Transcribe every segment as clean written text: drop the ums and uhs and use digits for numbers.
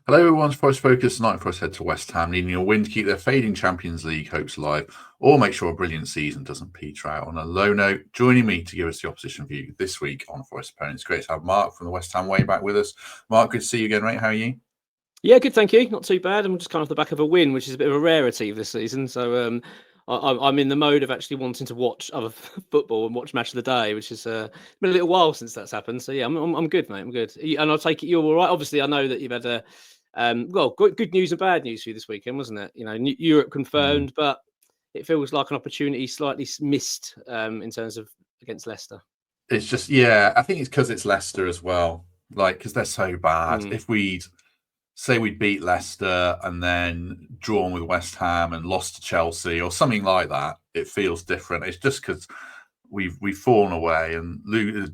Hello, everyone's Forest Focus. Nottingham Forest head to West Ham, needing a win to keep their fading Champions League hopes alive, or make sure a brilliant season doesn't peter out on a low note. Joining me to give us the opposition view this week on Forest Opponents, great to have Mark from the West Ham way back with us. Mark, good to see you again, mate. How are you? Yeah, good, thank you. Not too bad. I'm just kind of off the back of a win, which is a bit of a rarity this season. So I'm in the mode of actually wanting to watch other football and watch Match of the Day, which has been a little while since that's happened. So yeah, I'm good, mate. I'm good. And I'll take it you're all right. Obviously, I know that you've had good news and bad news for you this weekend, wasn't it? You know, Europe confirmed, but it feels like an opportunity slightly missed in terms of against Leicester. It's just, yeah, I think it's because it's Leicester as well. Like, because they're so bad. If we'd beat Leicester and then drawn with West Ham and lost to Chelsea or something like that, it feels different. It's just because we've fallen away, and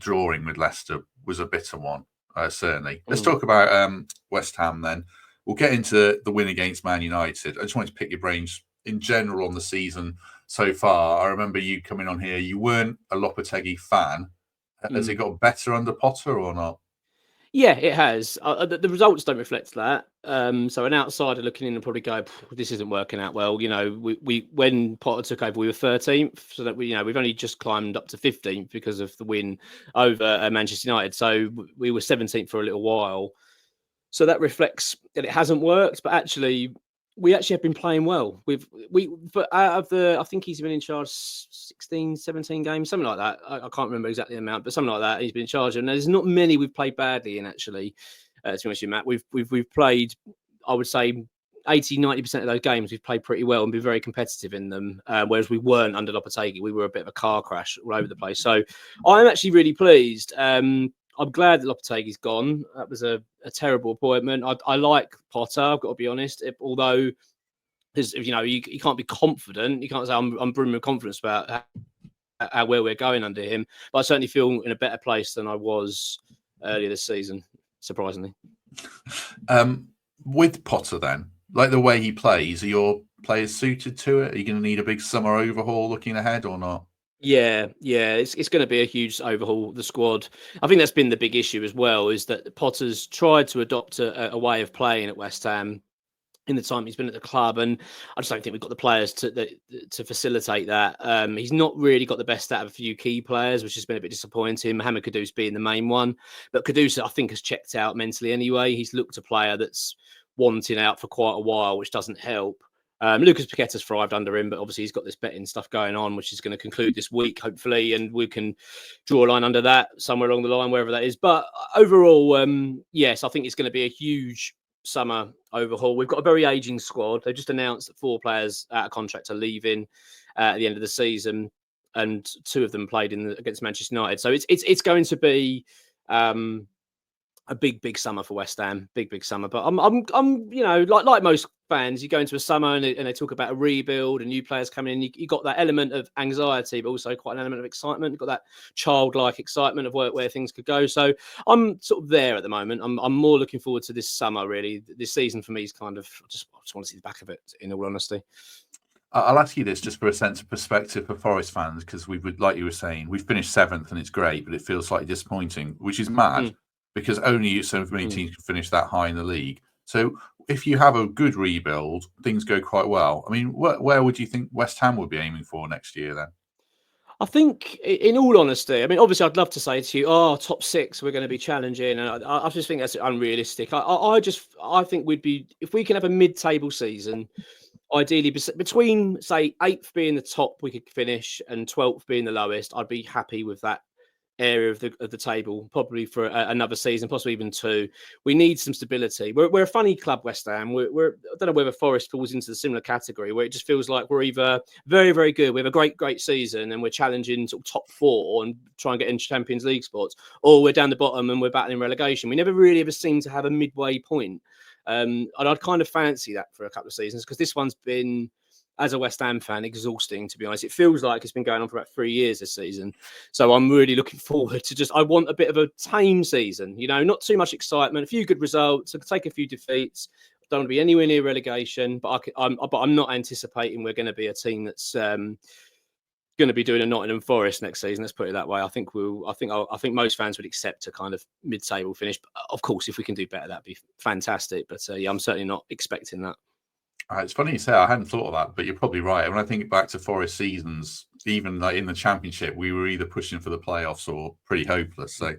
drawing with Leicester was a bitter one, certainly. Let's talk about West Ham then. We'll get into the win against Man United. I just wanted to pick your brains in general on the season so far. I remember you coming on here. You weren't a Lopetegui fan. Has it got better under Potter or not? Yeah, it has. The results don't reflect that. So an outsider looking in and probably go, "This isn't working out well." You know, we when Potter took over, we were 13th, so that we've only just climbed up to 15th because of the win over Manchester United. So we were 17th for a little while. So that reflects that it hasn't worked. But actually, we actually have been playing well. But out of I think he's been in charge 16, 17 games, something like that. I can't remember exactly the amount, but something like that. He's been in charge, and there's not many we've played badly in actually. To be honest with you, Matt, we've played, I would say, 80-90% of those games we've played pretty well and been very competitive in them. Whereas we weren't under Lopetegui. We were a bit of a car crash all over the place. So I'm actually really pleased. I'm glad that Lopetegui's gone. That was a terrible appointment. I like Potter, I've got to be honest. Although, you know, you can't be confident. You can't say I'm brimming with confidence about where we're going under him. But I certainly feel in a better place than I was earlier this season, surprisingly. With Potter then, like the way he plays, are your players suited to it? Are you going to need a big summer overhaul looking ahead or not? Yeah, it's going to be a huge overhaul of the squad. I think that's been the big issue as well, is that Potter's tried to adopt a way of playing at West Ham in the time he's been at the club, and I just don't think we've got the players to facilitate that. He's not really got the best out of a few key players, which has been a bit disappointing. Mohamed Kudus being the main one, but Kudus I think has checked out mentally anyway. He's looked a player that's wanting out for quite a while, which doesn't help. Lucas Paqueta's thrived under him, but obviously he's got this betting stuff going on, which is going to conclude this week, hopefully, and we can draw a line under that somewhere along the line, wherever that is. But overall, yes, I think it's going to be a huge summer overhaul. We've got a very aging squad. They just announced that 4 players out of contract are leaving at the end of the season, and 2 of them played against Manchester United. So it's going to be a big summer for West Ham, big summer. But I'm you know, like most fans, you go into a summer and they talk about a rebuild and new players coming in. You got that element of anxiety, but also quite an element of excitement. You've got that childlike excitement of where things could go. So I'm sort of there at the moment. I'm more looking forward to this summer. Really, this season for me is kind of I just want to see the back of it. In all honesty. I'll ask you this just for a sense of perspective for Forest fans, because we would, like you were saying, we've finished 7th and it's great, but it feels slightly disappointing, which is mad. Because only so many teams can finish that high in the league. So if you have a good rebuild, things go quite well. I mean, where would you think West Ham would be aiming for next year then? I think, in all honesty, I mean, obviously, I'd love to say to you, top 6, we're going to be challenging. And I just think that's unrealistic. I think we'd be, if we can have a mid-table season, ideally between, say, 8th being the top we could finish and 12th being the lowest, I'd be happy with that area of the table, probably for another season, possibly even 2. We need some stability. We're a funny club, West Ham. I don't know whether Forest falls into the similar category, where it just feels like we're either very, very good, we have a great season and we're challenging sort of top 4 and try and get into Champions League spots, or we're down the bottom and we're battling relegation. We never really ever seem to have a midway point. And I'd kind of fancy that for a couple of seasons, because this one's been, as a West Ham fan, exhausting, to be honest. It feels like it's been going on for about 3 years this season. So I'm really looking forward to I want a bit of a tame season, you know, not too much excitement, a few good results, I could take a few defeats. I don't want to be anywhere near relegation, but I'm not anticipating we're going to be a team that's going going to be doing a Nottingham Forest next season. Let's put it that way. I think most fans would accept a kind of mid-table finish. But of course, if we can do better, that'd be fantastic. But yeah, I'm certainly not expecting that. It's funny you say I hadn't thought of that, but you're probably right. When I think back to Forest seasons, even like in the Championship, we were either pushing for the playoffs or pretty hopeless. So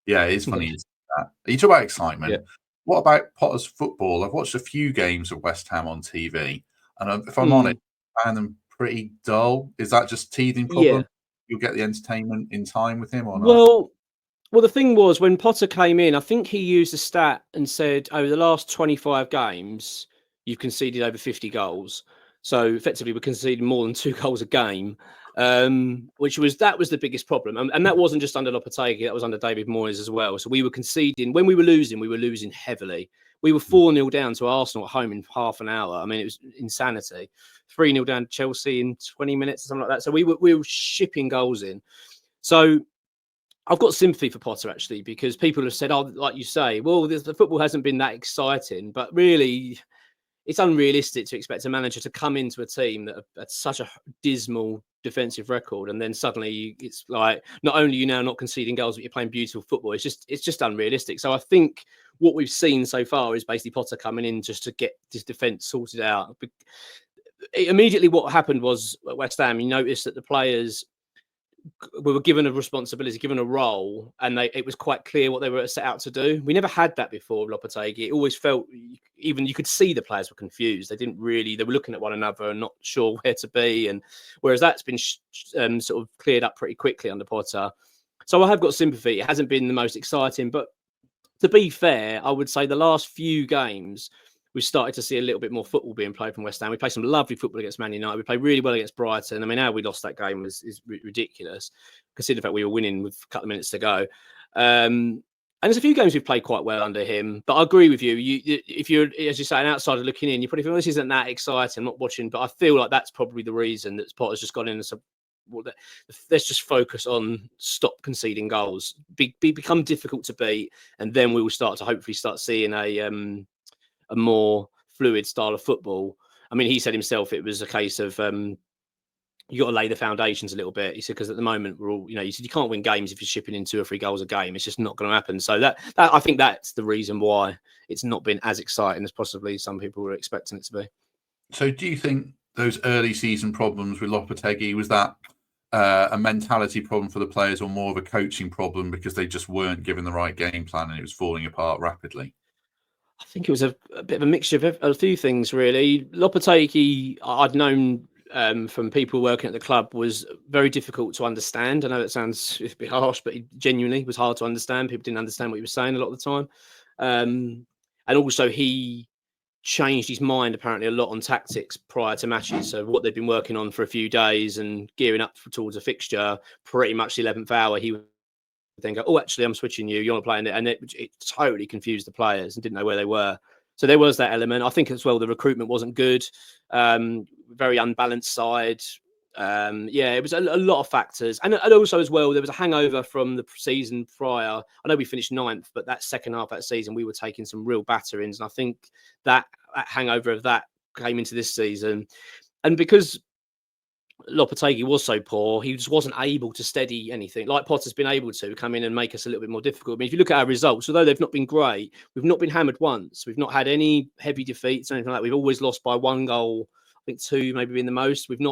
yeah, it is funny you say that. You talk about excitement. Yeah. What about Potter's football? I've watched a few games of West Ham on TV, and if I'm honest, I found them pretty dull. Is that just teething problem? Yeah. You'll get the entertainment in time with him or not? Well, the thing was, when Potter came in, I think he used a stat and said over the last 25 games, you've conceded over 50 goals. So effectively, we're conceding more than 2 goals a game, which was the biggest problem. And that wasn't just under Lopetegui, that was under David Moyes as well. So we were conceding. When we were losing heavily. We were 4-0 down to Arsenal at home in half an hour. I mean, it was insanity. 3-0 down to Chelsea in 20 minutes or something like that. So we were shipping goals in. So I've got sympathy for Potter, actually, because people have said, oh, like you say, well, the football hasn't been that exciting. But really, it's unrealistic to expect a manager to come into a team that had such a dismal defensive record, and then suddenly it's like not only are you now not conceding goals, but you're playing beautiful football. It's just unrealistic. So I think what we've seen so far is basically Potter coming in just to get this defence sorted out. Immediately, what happened was at West Ham, you noticed that the players we were given a responsibility, given a role, and it was quite clear what they were set out to do. We never had that before with Lopetegui. It always felt, even you could see the players were confused. They were looking at one another and not sure where to be. And whereas that's been sort of cleared up pretty quickly under Potter. So I have got sympathy. It hasn't been the most exciting, but to be fair, I would say the last few games, we've started to see a little bit more football being played from West Ham. We played some lovely football against Man United. We played really well against Brighton. I mean, how we lost that game is ridiculous, considering the fact we were winning with a couple of minutes to go. And there's a few games we've played quite well under him. But I agree with you. If you're, as you say, an outsider looking in, you probably feel this isn't that exciting. I'm not watching, but I feel like that's probably the reason that Potter's just gone in and said, well, let's just focus on stop conceding goals, become difficult to beat, and then we will start seeing a more fluid style of football. I mean, he said himself it was a case of you got to lay the foundations a little bit. He said because at the moment we're all, he said you can't win games if you're shipping in 2 or 3 goals a game. It's just not going to happen. So that I think that's the reason why it's not been as exciting as possibly some people were expecting it to be. So do you think those early season problems with Lopetegui, was that a mentality problem for the players or more of a coaching problem because they just weren't given the right game plan and it was falling apart rapidly? I think it was a bit of a mixture of a few things, really. Lopetegui, I'd known from people working at the club, was very difficult to understand. I know that sounds a bit harsh, but he genuinely was hard to understand. People didn't understand what he was saying a lot of the time. And also he changed his mind apparently a lot on tactics prior to matches. So what they'd been working on for a few days and gearing up towards a fixture, pretty much the 11th hour, he would then go, oh, actually, I'm switching you. You're not playing it. And it totally confused the players and didn't know where they were. So there was that element. I think as well, the recruitment wasn't good. Very unbalanced side. It was a lot of factors. And also as well, there was a hangover from the season prior. I know we finished 9th, but that second half of that season, we were taking some real batterings. And I think that hangover of that came into this season. And because Lopetegui was so poor, he just wasn't able to steady anything like Potter's been able to come in and make us a little bit more difficult. I mean, if you look at our results, although they've not been great, we've not been hammered once. We've not had any heavy defeats or anything like that. We've always lost by 1 goal, I think 2 maybe being the most. We've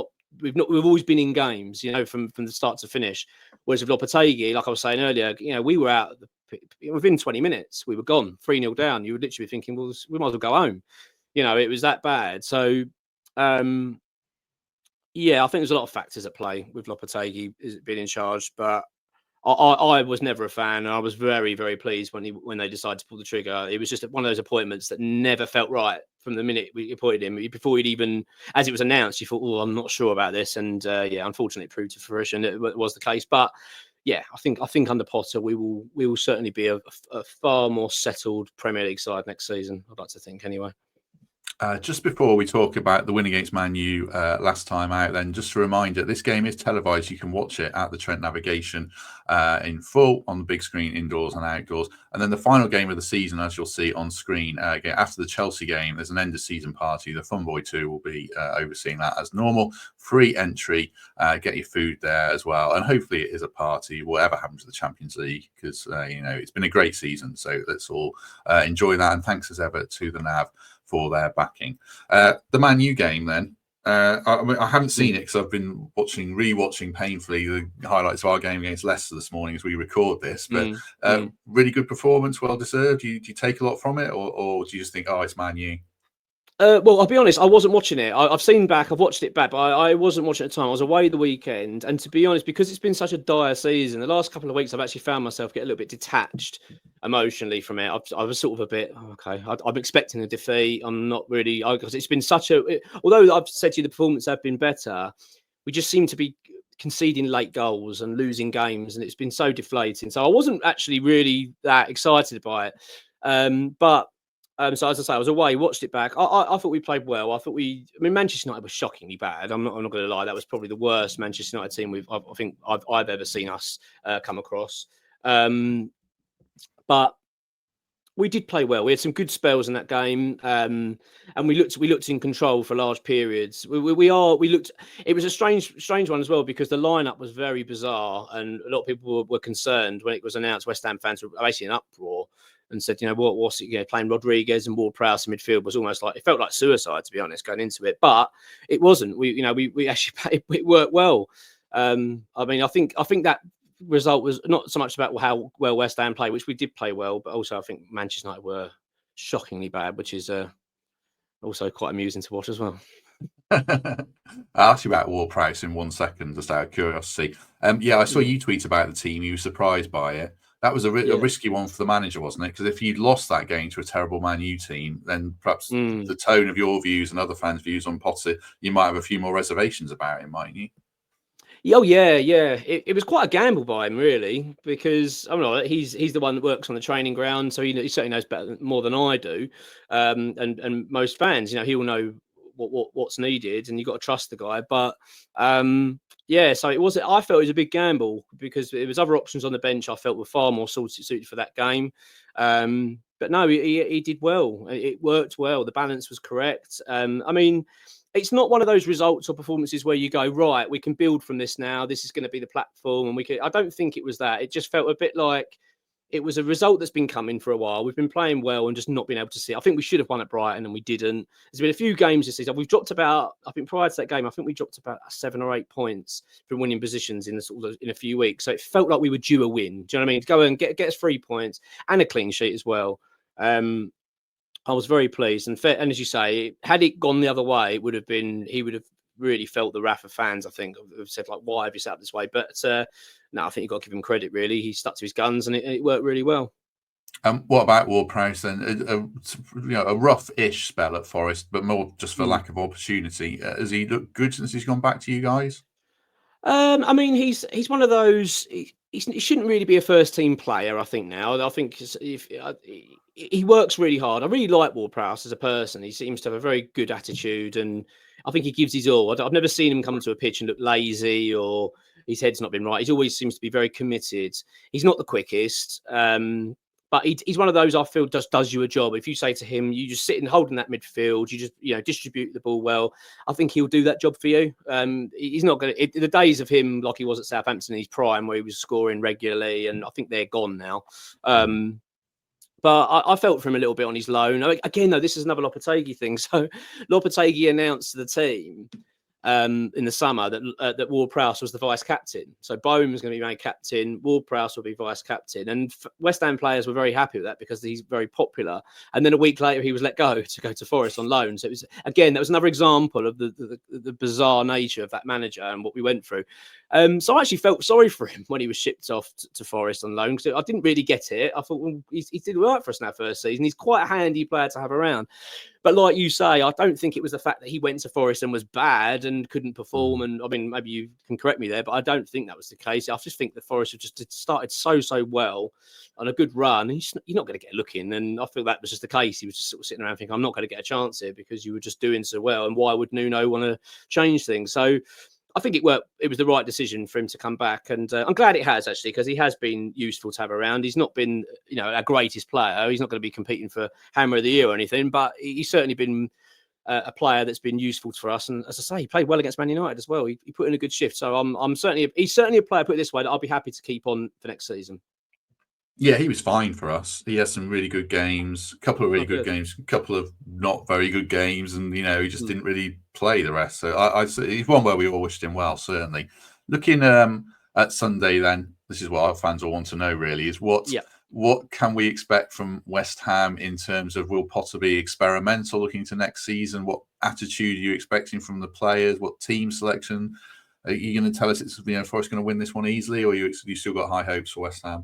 always been in games, from the start to finish. Whereas with Lopetegui, like I was saying earlier, we were out within 20 minutes. We were gone 3-0 down. You would literally be thinking, well, we might as well go home. It was that bad. So, I think there's a lot of factors at play with Lopetegui being in charge, but I was never a fan, and I was very, very pleased when they decided to pull the trigger. It was just one of those appointments that never felt right from the minute we appointed him. Before he'd even, as it was announced, you thought, "Oh, I'm not sure about this," and unfortunately, it proved to fruition. It was the case, but I think under Potter, we will certainly be a far more settled Premier League side next season. I'd like to think, anyway. Just before we talk about the win against Man U last time out, then just a reminder, this game is televised. You can watch it at the Trent Navigation in full on the big screen, indoors and outdoors. And then the final game of the season, as you'll see on screen, after the Chelsea game, there's an end of season party. The Fun Boy 2 will be overseeing that as normal. Free entry, get your food there as well. And hopefully it is a party, whatever happens to the Champions League, because, it's been a great season. So let's all enjoy that. And thanks as ever to the Nav for their backing. The Man U game, then. I haven't seen it because I've been rewatching painfully the highlights of our game against Leicester this morning as we record this. But really good performance, well deserved. Do you take a lot from it, or do you just think, oh, it's Man U? Well, I'll be honest, I wasn't watching it. I've watched it back, but I wasn't watching at the time. I was away the weekend. And to be honest, because it's been such a dire season, the last couple of weeks, I've actually found myself get a little bit detached emotionally from it. I was sort of a bit, okay, I'm expecting a defeat. I'm not really, because it's been although I've said to you the performance have been better, we just seem to be conceding late goals and losing games. And it's been so deflating. So I wasn't actually really that excited by it. So as I say, I was away, watched it back. I thought we played well. Manchester United was shockingly bad. I'm not going to lie. That was probably the worst Manchester United team I've ever seen us come across. But we did play well. We had some good spells in that game, and we looked in control for large periods. We looked. It was a strange one as well because the lineup was very bizarre, and a lot of people were concerned when it was announced. West Ham fans were basically in uproar and said, what's it? Playing Rodriguez and Wardprow in midfield was almost like, it felt like suicide, to be honest, going into it. But it wasn't. We actually it worked well. I think that result was not so much about how well West Ham played, which we did play well, but also I think Manchester United were shockingly bad, which is also quite amusing to watch as well. I'll ask you about Wardprow in 1 second, just out of curiosity. I saw you tweet about the team. You were surprised by it. That was a risky one for the manager, wasn't it? Because if you'd lost that game to a terrible Man U team, then perhaps the tone of your views and other fans' views on Potter, you might have a few more reservations about him, mightn't you? Oh yeah. It was quite a gamble by him, really, because I don't know, he's the one that works on the training ground, so he certainly knows more than I do, and most fans, he'll know what's needed, and you've got to trust the guy. But so it was. I felt it was a big gamble because there was other options on the bench I felt were far more suited for that game. But no, he did well. It worked well. The balance was correct. It's not one of those results or performances where you go, right, we can build from this now. This is going to be the platform, and we can. I don't think it was that. It just felt a bit like it was a result that's been coming for a while. We've been playing well and just not been able to see it. I think we should have won at Brighton and we didn't. There's been a few games this season. We've dropped about, I think prior to that game, I think we dropped about 7 or 8 points from winning positions in a few weeks. So it felt like we were due a win. Do you know what I mean? Go and get us 3 points and a clean sheet as well. I was very pleased. And as you say, had it gone the other way, he would have really felt the wrath of fans, I think, have said, like, why have you set up this way? But no, I think you've got to give him credit, really. He stuck to his guns and it worked really well. What about Wardprow then? A rough-ish spell at Forest, but more just for lack of opportunity. Has he looked good since he's gone back to you guys? He's one of those. He shouldn't really be a first-team player, I think. Now, I think he works really hard. I really like Wardprow as a person. He seems to have a very good attitude, and I think he gives his all. I've never seen him come to a pitch and look lazy or his head's not been right. He always seems to be very committed. He's not the quickest, but he's one of those I feel does you a job. If you say to him, you just sit and hold in that midfield, you just distribute the ball well, I think he'll do that job for you. He's not going to. The days of him like he was at Southampton in his prime, where he was scoring regularly, and I think they're gone now. But I felt for him a little bit on his loan. Again, though, this is another Lopetegui thing. So Lopetegui announced to the team in the summer that Ward-Prowse was the vice captain. So Bowen was going to be made captain. Ward-Prowse will be vice captain. And West Ham players were very happy with that because he's very popular. And then a week later, he was let go to Forest on loan. So it was, again, that was another example of the bizarre nature of that manager and what we went through. So I actually felt sorry for him when he was shipped off to Forest on loan, because I didn't really get it. I thought, well, he did all right for us in that first season. He's quite a handy player to have around. But like you say, I don't think it was the fact that he went to Forest and was bad and couldn't perform. And I mean, maybe you can correct me there, but I don't think that was the case. I just think the Forest have just started so well on a good run. And you're not going to get a look in. And I feel that was just the case. He was just sort of sitting around thinking, I'm not going to get a chance here because you were just doing so well. And why would Nuno want to change things? So I think it worked. It was the right decision for him to come back, and I'm glad it has, actually, because he has been useful to have around. He's not been, our greatest player. He's not going to be competing for Hammer of the Year or anything, but he's certainly been a player that's been useful for us. And as I say, he played well against Man United as well. He put in a good shift. So he's certainly a player, put it this way, that I'll be happy to keep on for next season. Yeah, he was fine for us. He had some really good games, a couple of really good games, a couple of not very good games, and he just didn't really play the rest. So he's one where we all wished him well, certainly. Looking at Sunday, then, this is what our fans all want to know, really, is what can we expect from West Ham in terms of, will Potter be experimental looking to next season? What attitude are you expecting from the players? What team selection? Are you going to tell us it's Forest going to win this one easily, or you still got high hopes for West Ham?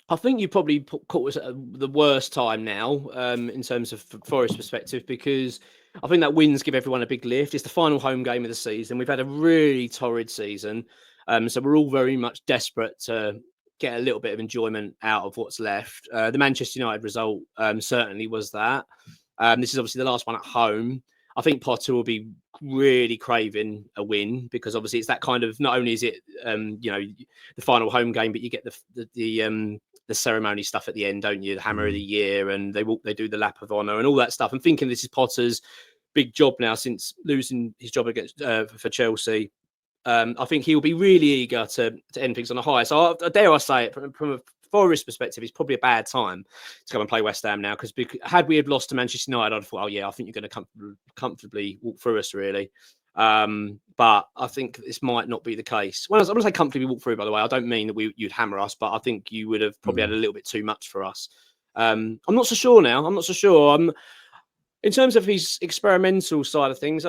I think you probably caught us at the worst time now in terms of Forest perspective, because I think that wins give everyone a big lift. It's the final home game of the season. We've had a really torrid season. So we're all very much desperate to get a little bit of enjoyment out of what's left. The Manchester United result certainly was that. This is obviously the last one at home. I think Potter will be really craving a win, because obviously it's that kind of, not only is it the final home game, but you get the ceremony stuff at the end, don't you? The Hammer of the Year, and they do the lap of honour and all that stuff. I'm thinking this is Potter's big job now since losing his job against for Chelsea. I think he'll be really eager to end things on a high. So dare I say it, from a Forest perspective, it's probably a bad time to go and play West Ham now, because had we have lost to Manchester United, I'd have thought, oh yeah, I think you're going to comfortably walk through us, really. But I think this might not be the case. When I'm going to say comfortably walk through, by the way, I don't mean that you'd hammer us, but I think you would have probably had a little bit too much for us. I'm not so sure now. I'm not so sure. In terms of his experimental side of things,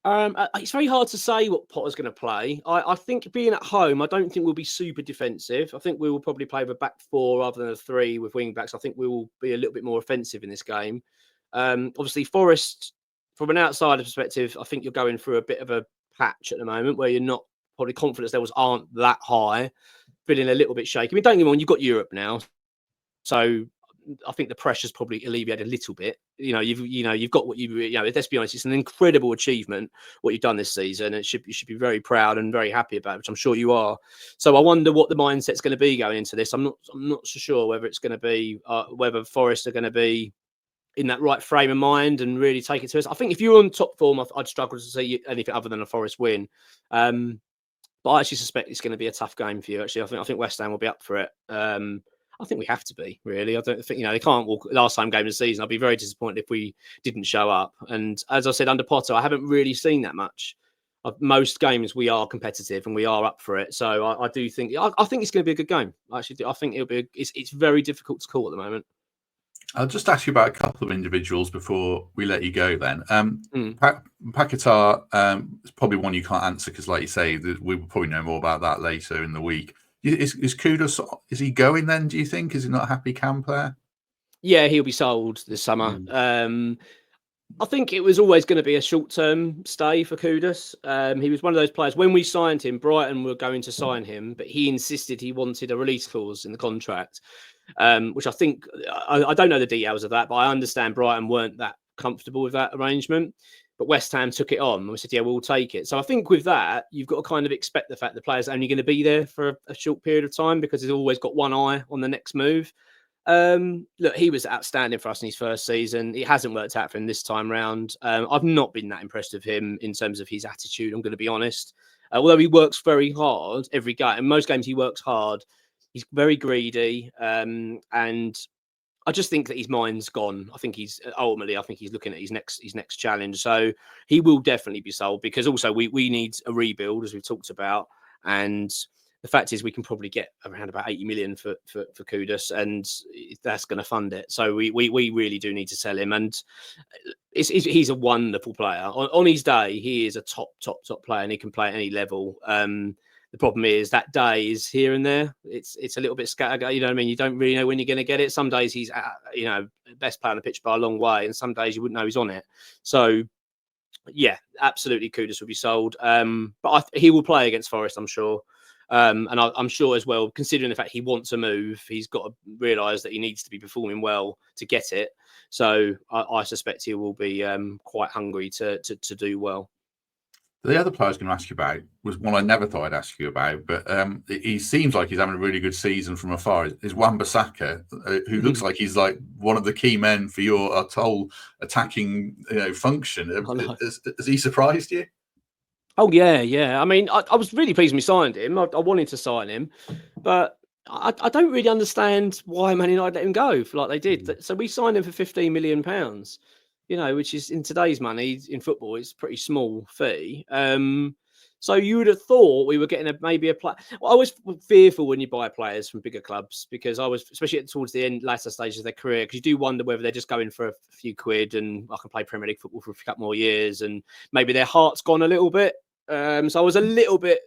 it's very hard to say what Potter's going to play. I think being at home, I don't think we'll be super defensive. I think we will probably play with a back four rather than a three with wing backs. I think we will be a little bit more offensive in this game. Obviously, Forest, from an outsider perspective, I think you're going through a bit of a patch at the moment where you're not, probably confidence levels aren't that high, feeling a little bit shaky. I mean, don't get me wrong, you've got Europe now, so I think the pressure's probably alleviated a little bit. You've got what let's be honest, it's an incredible achievement what you've done this season. And you should be very proud and very happy about it, which I'm sure you are. So I wonder what the mindset's going to be going into this. I'm not so sure whether it's going to be whether Forest are going to be in that right frame of mind and really take it to us. I think if you're on top form, I'd struggle to see anything other than a Forest win. But I actually suspect it's going to be a tough game for you. Actually, I think West Ham will be up for it. I think we have to be, really. I don't think, they can't walk last time game of the season. I'd be very disappointed if we didn't show up. And as I said, under Potter, I haven't really seen that much. Most games we are competitive and we are up for it. So I do think, I think it's going to be a good game. Actually, I think it's very difficult to call at the moment. I'll just ask you about a couple of individuals before we let you go then. Paquetá is probably one you can't answer because, like you say, we will probably know more about that later in the week. Is Kudus, is he going then, do you think? Is he not a happy Cam player? Yeah, he'll be sold this summer. I think it was always going to be a short-term stay for Kudus. He was one of those players, when we signed him, Brighton were going to sign him, but he insisted he wanted a release clause in the contract, which I think, I don't know the details of that, but I understand Brighton weren't that comfortable with that arrangement. But West Ham took it on. We said, yeah, we'll take it. So I think with that, you've got to kind of expect the fact the player's only going to be there for a short period of time because he's always got one eye on the next move. Look, he was outstanding for us in his first season. It hasn't worked out for him this time round. I've not been that impressed with him in terms of his attitude, I'm going to be honest. Although he works very hard every game. In most games, he works hard. He's very greedy. And I just think that his mind's gone. I think he's looking at his next challenge. So he will definitely be sold because also we need a rebuild, as we've talked about. And the fact is we can probably get around about 80 million for Kudus, and that's going to fund it. So we really do need to sell him. And he's a wonderful player. On his day, he is a top player, and he can play at any level. The problem is that day is here and there. It's a little bit scattered. You know what I mean? You don't really know when you're going to get it. Some days he's best player on the pitch by a long way, and some days you wouldn't know he's on it. So yeah, absolutely, Kudus will be sold. But he will play against Forest, I'm sure. And I'm sure as well, considering the fact he wants to move, he's got to realise that he needs to be performing well to get it. So I suspect he will be quite hungry to do well. The other player I was going to ask you about was one I never thought I'd ask you about, but he seems like he's having a really good season from afar. Is Wan-Bissaka, who looks like he's like one of the key men for your whole attacking function. Has he surprised you? Oh yeah. I mean, I was really pleased when we signed him. I wanted to sign him, but I don't really understand why Man United let him go like they did. So we signed him for £15 million. Which is in today's money in football, it's a pretty small fee. So you would have thought we were getting maybe a player. Well, I was fearful when you buy players from bigger clubs because I was, especially towards the latter stages of their career, because you do wonder whether they're just going for a few quid and I can play Premier League football for a couple more years and maybe their heart's gone a little bit. So I was a little bit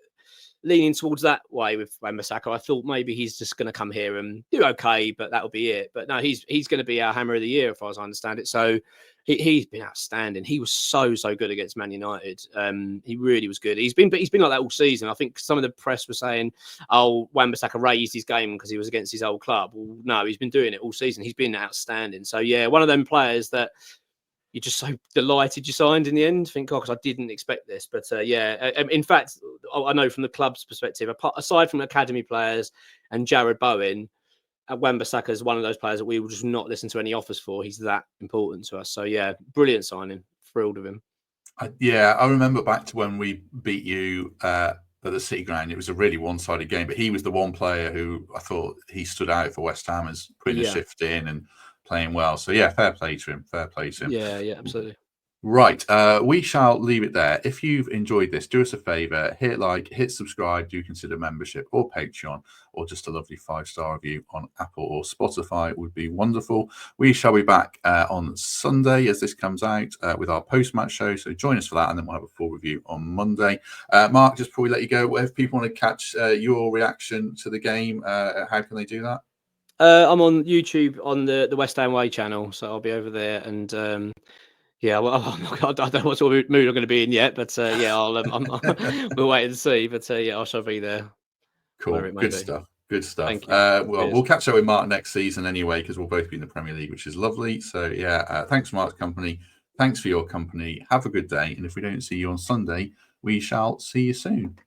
leaning towards that way with Basaka. I thought maybe he's just going to come here and do okay, but that'll be it. But no, he's going to be our hammer of the year, as far as I understand it. So he's been outstanding. He was so good against Man United. He really was good. He's been like that all season. I think some of the press were saying, "Oh, Wan-Bissaka raised his game because he was against his old club." Well, no, he's been doing it all season. He's been outstanding. So yeah, one of them players that you're just so delighted you signed in the end. Think, God, because I didn't expect this. But in fact, I know from the club's perspective, aside from academy players and Jared Bowen, Wan-Bissaka is one of those players that we will just not listen to any offers for. He's that important to us. So yeah, brilliant signing. Thrilled with him. I remember back to when we beat you at the City Ground. It was a really one-sided game, but he was the one player who I thought he stood out for West Ham as putting a shift in and playing well. So yeah, fair play to him. Yeah, absolutely. Right, we shall leave it there. If you've enjoyed this, do us a favour, hit like, hit subscribe, do consider membership or Patreon, or just a lovely 5-star review on Apple or Spotify would be wonderful. We shall be back on Sunday as this comes out with our post-match show, so join us for that, and then we'll have a full review on Monday. Mark, just before we let you go, if people want to catch your reaction to the game, how can they do that? I'm on YouTube on the West Ham Way channel, so I'll be over there and yeah, well, I don't know what sort of mood I'm going to be in yet, but we'll wait and see. But I shall be there. Cool, good stuff. Thank you. We'll catch up with Mark next season anyway, because we'll both be in the Premier League, which is lovely. So thanks for Mark's company. Thanks for your company. Have a good day, and if we don't see you on Sunday, we shall see you soon.